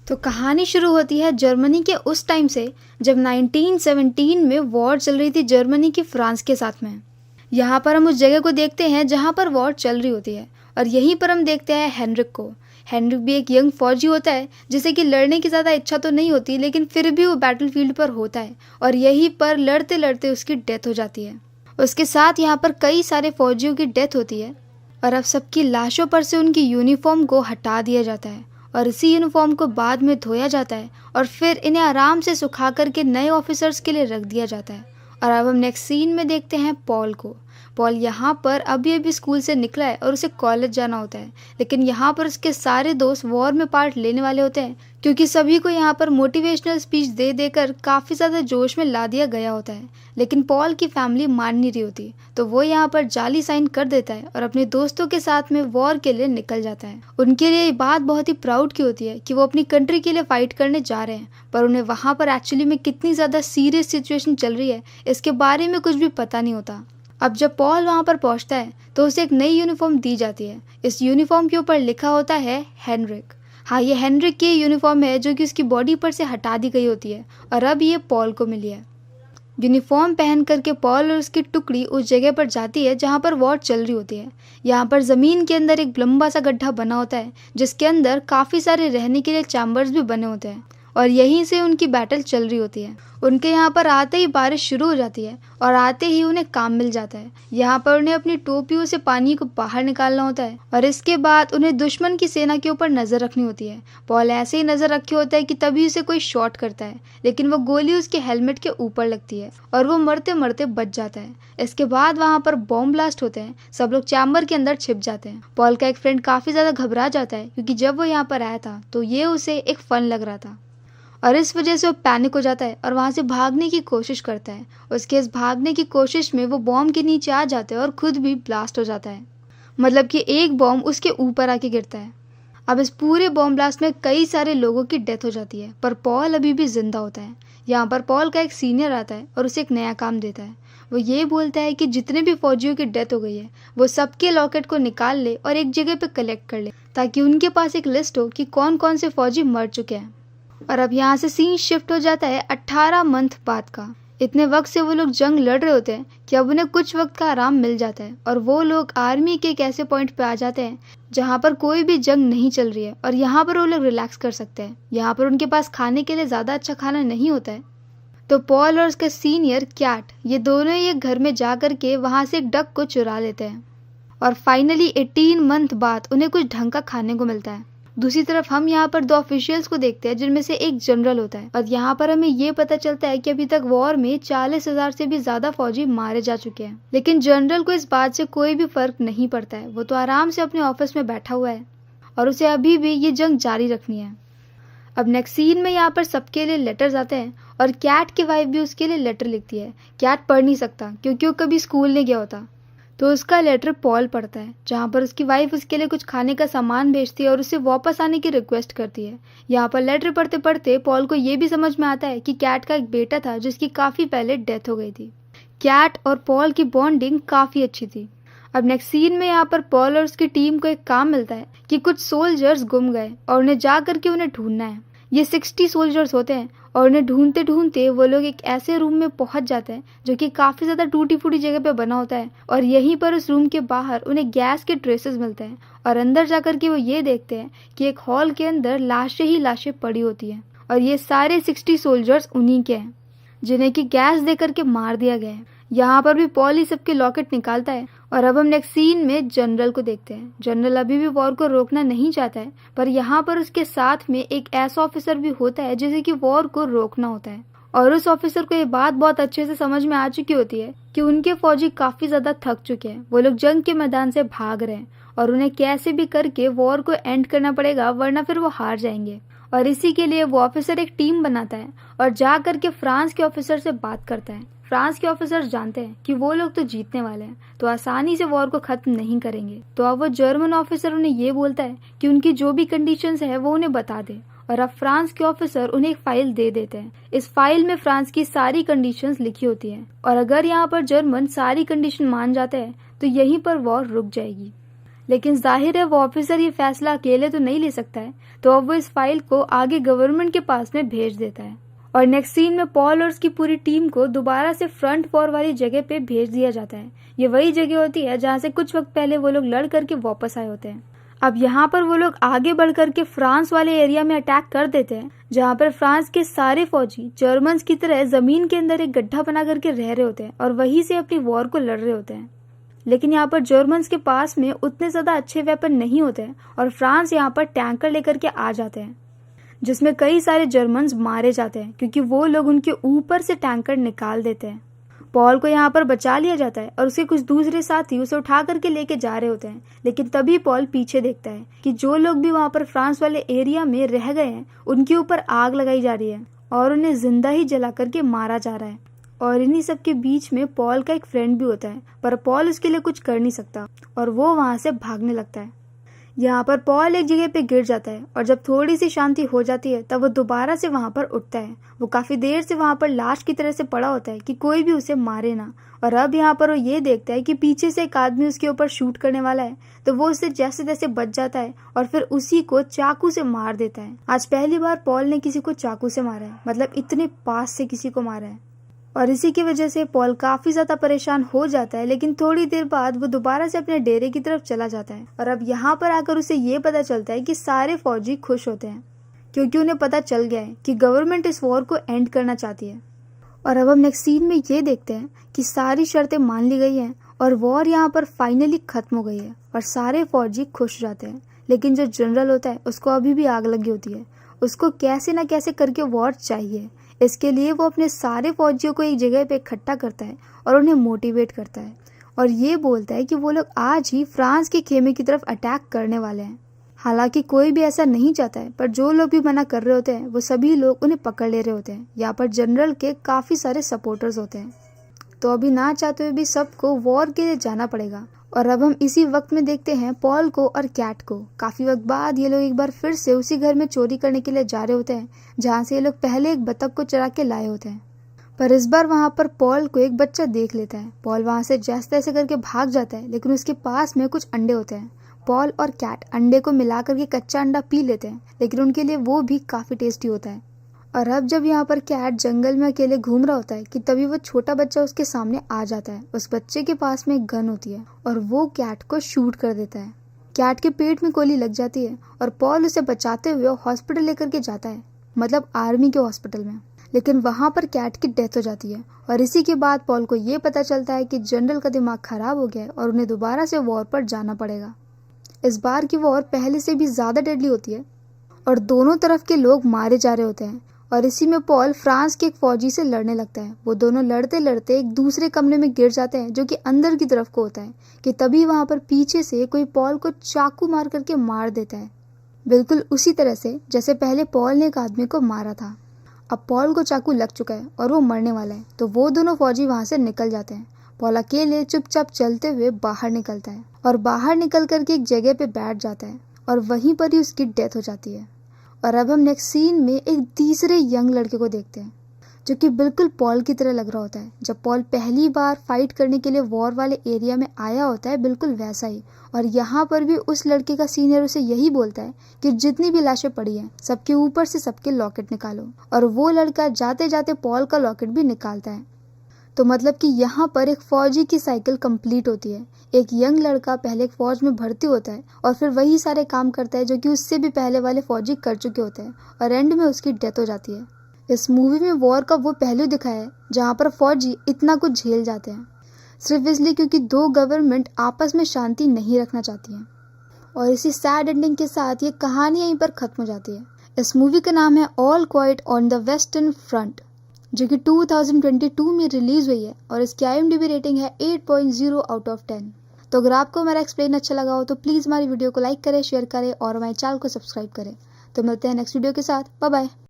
तो कहानी शुरू होती है जर्मनी के उस टाइम से जब 1917 में वॉर चल रही थी जर्मनी की फ्रांस के साथ में। यहाँ पर हम उस जगह को देखते हैं जहाँ पर वॉर चल रही होती है और यहीं पर हम देखते हैं हेनरिक को। हेनरिक भी एक यंग फौजी होता है जिसे कि लड़ने की ज़्यादा इच्छा तो नहीं होती, लेकिन फिर भी वो बैटलफील्ड पर होता है और यहीं पर लड़ते लड़ते उसकी डेथ हो जाती है। उसके साथ यहाँ पर कई सारे फौजियों की डेथ होती है और अब सबकी लाशों पर से उनकी यूनिफॉर्म को हटा दिया जाता है और इसी यूनिफॉर्म को बाद में धोया जाता है और फिर इन्हें आराम से सुखा करके नए ऑफिसर्स के लिए रख दिया जाता है। और अब हम नेक्स्ट सीन में देखते हैं पॉल को। पॉल यहाँ पर अभी अभी स्कूल से निकला है और उसे कॉलेज जाना होता है, लेकिन यहाँ पर उसके सारे दोस्त वॉर में पार्ट लेने वाले होते हैं क्योंकि सभी को यहाँ पर मोटिवेशनल स्पीच दे देकर काफ़ी ज़्यादा जोश में ला दिया गया होता है। लेकिन पॉल की फैमिली मान नहीं रही होती, तो वो यहाँ पर जाली साइन कर देता है और अपने दोस्तों के साथ में वॉर के लिए निकल जाता है। उनके लिए ये बात बहुत ही प्राउड की होती है कि वो अपनी कंट्री के लिए फाइट करने जा रहे हैं, पर उन्हें वहाँ पर एक्चुअली में कितनी ज़्यादा सीरियस सिचुएशन चल रही है इसके बारे में कुछ भी पता नहीं होता। अब जब पॉल वहाँ पर पहुँचता है तो उसे एक नई यूनिफॉर्म दी जाती है। इस यूनिफॉर्म के ऊपर लिखा होता है हेनरिक। हाँ, ये हेनरिक की यूनिफॉर्म है जो कि उसकी बॉडी पर से हटा दी गई होती है और अब ये पॉल को मिली है। यूनिफॉर्म पहन करके पॉल और उसकी टुकड़ी उस जगह पर जाती है जहाँ पर वॉर चल रही होती है। यहाँ पर ज़मीन के अंदर एक लंबा सा गड्ढा बना होता है जिसके अंदर काफ़ी सारे रहने के लिए चैम्बर्स भी बने होते हैं और यहीं से उनकी बैटल चल रही होती है। उनके यहाँ पर आते ही बारिश शुरू हो जाती है और आते ही उन्हें काम मिल जाता है। यहाँ पर उन्हें अपनी टोपियों से पानी को बाहर निकालना होता है और इसके बाद उन्हें दुश्मन की सेना के ऊपर नज़र रखनी होती है। पॉल ऐसे ही नज़र रखे होता है कि तभी उसे कोई शॉट करता है, लेकिन वो गोली उसके हेलमेट के ऊपर लगती है और वो मरते मरते बच जाता है। इसके बाद वहाँ पर बॉम्ब ब्लास्ट होते हैं, सब लोग चैम्बर के अंदर छिप जाते हैं। पॉल का एक फ्रेंड काफ़ी ज़्यादा घबरा जाता है क्योंकि जब वो यहाँ पर आया था तो ये उसे एक फन लग रहा था और इस वजह से वो पैनिक हो जाता है और वहाँ से भागने की कोशिश करता है। उसके इस भागने की कोशिश में वो बॉम्ब के नीचे आ जाता है और खुद भी ब्लास्ट हो जाता है, मतलब कि एक बॉम्ब उसके ऊपर आके गिरता है। अब इस पूरे बॉम्ब ब्लास्ट में कई सारे लोगों की डेथ हो जाती है, पर पॉल अभी भी जिंदा होता है। यहाँ पर पॉल का एक सीनियर आता है और उसे एक नया काम देता है। वो ये बोलता है कि जितने भी फौजियों की डेथ हो गई है वो सबके लॉकेट को निकाल ले और एक जगह पे कलेक्ट कर ले, ताकि उनके पास एक लिस्ट हो कि कौन कौन से फौजी मर चुके हैं। और अब यहाँ से सीन शिफ्ट हो जाता है 18 मंथ बाद का। इतने वक्त से वो लोग जंग लड़ रहे होते हैं कि अब उन्हें कुछ वक्त का आराम मिल जाता है और वो लोग आर्मी के एक ऐसे पॉइंट पे आ जाते हैं जहाँ पर कोई भी जंग नहीं चल रही है और यहाँ पर वो लोग रिलैक्स कर सकते हैं। यहाँ पर उनके पास खाने के लिए ज़्यादा अच्छा खाना नहीं होता है, तो पॉल और उसका सीनियर कैट ये दोनों ही एक घर में जा कर के वहाँ से एक डक को चुरा लेते हैं और फाइनली 18 मंथ बाद उन्हें कुछ ढंग का खाने को मिलता है। दूसरी तरफ हम यहाँ पर दो ऑफिशियल्स को देखते हैं जिनमें से एक जनरल होता है और यहाँ पर हमें ये पता चलता है कि अभी तक वॉर में 40,000 से भी ज्यादा फौजी मारे जा चुके हैं, लेकिन जनरल को इस बात से कोई भी फर्क नहीं पड़ता है। वो तो आराम से अपने ऑफिस में बैठा हुआ है और उसे अभी भी ये जंग जारी रखनी है। अब नेक्स्ट सीन में यहाँ पर सबके लिए लेटर्स आते हैं और कैट की वाइफ भी उसके लिए लेटर लिखती है। कैट पढ़ नहीं सकता क्योंकि वो कभी स्कूल नहीं गया होता, तो उसका लेटर पॉल पढ़ता है जहाँ पर उसकी वाइफ उसके लिए कुछ खाने का सामान भेजती है और उसे वापस आने की रिक्वेस्ट करती है। यहाँ पर लेटर पढ़ते पढ़ते पॉल को ये भी समझ में आता है कि कैट का एक बेटा था जिसकी काफ़ी पहले डेथ हो गई थी। कैट और पॉल की बॉन्डिंग काफ़ी अच्छी थी। अब नेक्स्ट सीन में यहाँ पर पॉल और उसकी टीम को एक काम मिलता है कि कुछ सोल्जर्स गुम गए और उन्हें जा करके उन्हें ढूंढना है। ये 60 सोल्जर्स होते हैं और उन्हें ढूंढते ढूंढते वो लोग एक ऐसे रूम में पहुंच जाते हैं जो कि काफ़ी ज़्यादा टूटी फूटी जगह पे बना होता है और यहीं पर उस रूम के बाहर उन्हें गैस के ट्रेसेस मिलते हैं और अंदर जाकर के वो ये देखते हैं कि एक हॉल के अंदर लाशें ही लाशें पड़ी होती हैं और ये सारे 60 सोल्जर्स उन्हीं के हैं जिन्हें कि गैस दे करके मार दिया गया है। यहाँ पर भी पॉल ही सबके लॉकेट निकालता है और अब हम नेक्स्ट सीन में जनरल को देखते हैं। जनरल अभी भी वॉर को रोकना नहीं चाहता है, पर यहाँ पर उसके साथ में एक ऐसा ऑफिसर भी होता है जिसे कि वॉर को रोकना होता है और उस ऑफिसर को ये बात बहुत अच्छे से समझ में आ चुकी होती है कि उनके फौजी काफ़ी ज़्यादा थक चुके हैं। वो लोग जंग के मैदान से भाग रहे हैं और उन्हें कैसे भी करके वॉर को एंड करना पड़ेगा, वरना फिर वो हार जाएंगे। और इसी के लिए वो ऑफिसर एक टीम बनाता है और जा करके फ्रांस के ऑफिसर से बात करता है। फ्रांस के ऑफिसर्स जानते हैं कि वो लोग तो जीतने वाले हैं, तो आसानी से वॉर को खत्म नहीं करेंगे। तो अब वो जर्मन ऑफिसर उन्हें ये बोलता है कि उनकी जो भी कंडीशंस है वो उन्हें बता दे और अब फ्रांस के ऑफिसर उन्हें एक फाइल दे देते हैं। इस फाइल में फ्रांस की सारी कंडीशंस लिखी होती हैं और अगर यहाँ पर जर्मन सारी कंडीशन मान जाते हैं तो यहीं पर वॉर रुक जाएगी। लेकिन जाहिर है वो ऑफिसर ये फैसला अकेले तो नहीं ले सकता है, तो अब वो इस फाइल को आगे गवर्नमेंट के पास में भेज देता है। और नेक्स्ट सीन में पॉल और उसकी पूरी टीम को दोबारा से फ्रंट वॉर वाली जगह पे भेज दिया जाता है। ये वही जगह होती है जहाँ से कुछ वक्त पहले वो लोग लड़ करके वापस आए होते हैं। अब यहाँ पर वो लोग आगे बढ़ करके फ्रांस वाले एरिया में अटैक कर देते हैं, जहाँ पर फ्रांस के सारे फौजी जर्मन्स की तरह जमीन के अंदर एक गड्ढा बना करके रह रहे होते हैं और वहीं से अपनी वॉर को लड़ रहे होते हैं। लेकिन यहाँ पर जर्मन्स के पास में उतने ज़्यादा अच्छे वेपन नहीं होते हैं और फ्रांस यहाँ पर टैंकर लेकर के आ जाते हैं, जिसमें कई सारे जर्मन्स मारे जाते हैं क्योंकि वो लोग उनके ऊपर से टैंकर निकाल देते हैं। पॉल को यहाँ पर बचा लिया जाता है और उसके कुछ दूसरे साथी उसे उठा करके लेके जा रहे होते हैं, लेकिन तभी पॉल पीछे देखता है कि जो लोग भी वहाँ पर फ्रांस वाले एरिया में रह गए हैं उनके ऊपर आग लगाई जा रही है और उन्हें जिंदा ही जला करके मारा जा रहा है। और इन्हीं सब के बीच में पॉल का एक फ्रेंड भी होता है, पर पॉल उसके लिए कुछ कर नहीं सकता और वो वहाँ से भागने लगता है। यहाँ पर पॉल एक जगह पे गिर जाता है और जब थोड़ी सी शांति हो जाती है तब वो दोबारा से वहाँ पर उठता है। वो काफ़ी देर से वहाँ पर लाश की तरह से पड़ा होता है कि कोई भी उसे मारे ना। और अब यहाँ पर वो ये देखता है कि पीछे से एक आदमी उसके ऊपर शूट करने वाला है, तो वो उससे जैसे तैसे बच जाता है और फिर उसी को चाकू से मार देता है। आज पहली बार पॉल ने किसी को चाकू से मारा है, मतलब इतने पास से किसी को मारा है। और इसी की वजह से पॉल काफी ज्यादा परेशान हो जाता है, लेकिन थोड़ी देर बाद वो दोबारा से अपने डेरे की तरफ चला जाता है। और अब यहाँ पर आकर उसे ये पता चलता है कि सारे फौजी खुश होते हैं क्योंकि उन्हें पता चल गया है कि गवर्नमेंट इस वॉर को एंड करना चाहती है। और अब हम नेक्स्ट सीन में ये देखते हैं कि सारी शर्तें मान ली गई हैं और वॉर यहाँ पर फाइनली खत्म हो गई है और सारे फौजी खुश जाते हैं। लेकिन जो जनरल होता है उसको अभी भी आग लगी होती है, उसको कैसे ना कैसे करके वॉर चाहिए। इसके लिए वो अपने सारे फौजियों को एक जगह पे इकट्ठा करता है और उन्हें मोटिवेट करता है और ये बोलता है कि वो लोग आज ही फ्रांस के खेमे की तरफ अटैक करने वाले हैं। हालांकि कोई भी ऐसा नहीं चाहता है, पर जो लोग भी मना कर रहे होते हैं वो सभी लोग उन्हें पकड़ ले रहे होते हैं। यहाँ पर जनरल के काफ़ी सारे सपोर्टर्स होते हैं, तो अभी ना चाहते हुए भी सबको वॉर के लिए जाना पड़ेगा। और अब हम इसी वक्त में देखते हैं पॉल को और कैट को। काफी वक्त बाद ये लोग एक बार फिर से उसी घर में चोरी करने के लिए जा रहे होते हैं जहाँ से ये लोग पहले एक बतख को चुरा के लाए होते हैं। पर इस बार वहाँ पर पॉल को एक बच्चा देख लेता है। पॉल वहाँ से जैसे तैसे करके भाग जाता है, लेकिन उसके पास में कुछ अंडे होते हैं। पॉल और कैट अंडे को मिला करके कच्चा अंडा पी लेते हैं, लेकिन उनके लिए वो भी काफी टेस्टी होता है। और अब जब यहाँ पर कैट जंगल में अकेले घूम रहा होता है कि तभी वो छोटा बच्चा उसके सामने आ जाता है। उस बच्चे के पास में एक गन होती है और वो कैट को शूट कर देता है। कैट के पेट में गोली लग जाती है और पॉल उसे बचाते हुए हॉस्पिटल लेकर के जाता है, मतलब आर्मी के हॉस्पिटल में। लेकिन वहाँ पर कैट की डेथ हो जाती है और इसी के बाद पॉल को ये पता चलता है कि जनरल का दिमाग खराब हो गया है और उन्हें दोबारा से वॉर पर जाना पड़ेगा। इस बार की वॉर पहले से भी ज़्यादा डेडली होती है और दोनों तरफ के लोग मारे जा रहे होते हैं। और इसी में पॉल फ्रांस के एक फौजी से लड़ने लगता है। वो दोनों लड़ते लड़ते एक दूसरे कमरे में गिर जाते हैं जो कि अंदर की तरफ को होता है कि तभी वहाँ पर पीछे से कोई पॉल को चाकू मार करके मार देता है, बिल्कुल उसी तरह से जैसे पहले पॉल ने एक आदमी को मारा था। अब पॉल को चाकू लग चुका है और वो मरने वाला है, तो वो दोनों फौजी वहाँ से निकल जाते हैं। पॉल अकेले चुपचाप चलते हुए बाहर निकलता है और बाहर निकल करके एक जगह पे बैठ जाता है और वहीं पर ही उसकी डेथ हो जाती है। और अब हम नेक्स्ट सीन में एक तीसरे यंग लड़के को देखते हैं जो कि बिल्कुल पॉल की तरह लग रहा होता है। जब पॉल पहली बार फाइट करने के लिए वॉर वाले एरिया में आया होता है, बिल्कुल वैसा ही। और यहाँ पर भी उस लड़के का सीनियर उसे यही बोलता है कि जितनी भी लाशें पड़ी हैं सबके ऊपर से सबके लॉकेट निकालो। और वो लड़का जाते जाते पॉल का लॉकेट भी निकालता है। तो मतलब कि यहाँ पर एक फौजी की साइकिल कंप्लीट होती है। एक यंग लड़का पहले एक फौज में भर्ती होता है और फिर वही सारे काम करता है जो कि उससे भी पहले वाले फौजी कर चुके होते हैं और एंड में उसकी डेथ हो जाती है। इस मूवी में वॉर का वो पहलू दिखाया है जहाँ पर फौजी इतना कुछ झेल जाते हैं सिर्फ इसलिए क्योंकि दो गवर्नमेंट आपस में शांति नहीं रखना चाहती हैं। और इसी सैड एंडिंग के साथ ये कहानी यहीं पर खत्म हो जाती है। इस मूवी का नाम है all quite on the western front, जो कि 2022 में रिलीज हुई है और इसकी IMDb रेटिंग है 8.0 आउट ऑफ 10। तो अगर आपको हमारा एक्सप्लेन अच्छा लगा हो तो प्लीज़ हमारी वीडियो को लाइक करें, शेयर करें और हमारे चैनल को सब्सक्राइब करें। तो मिलते हैं नेक्स्ट वीडियो के साथ। Bye bye.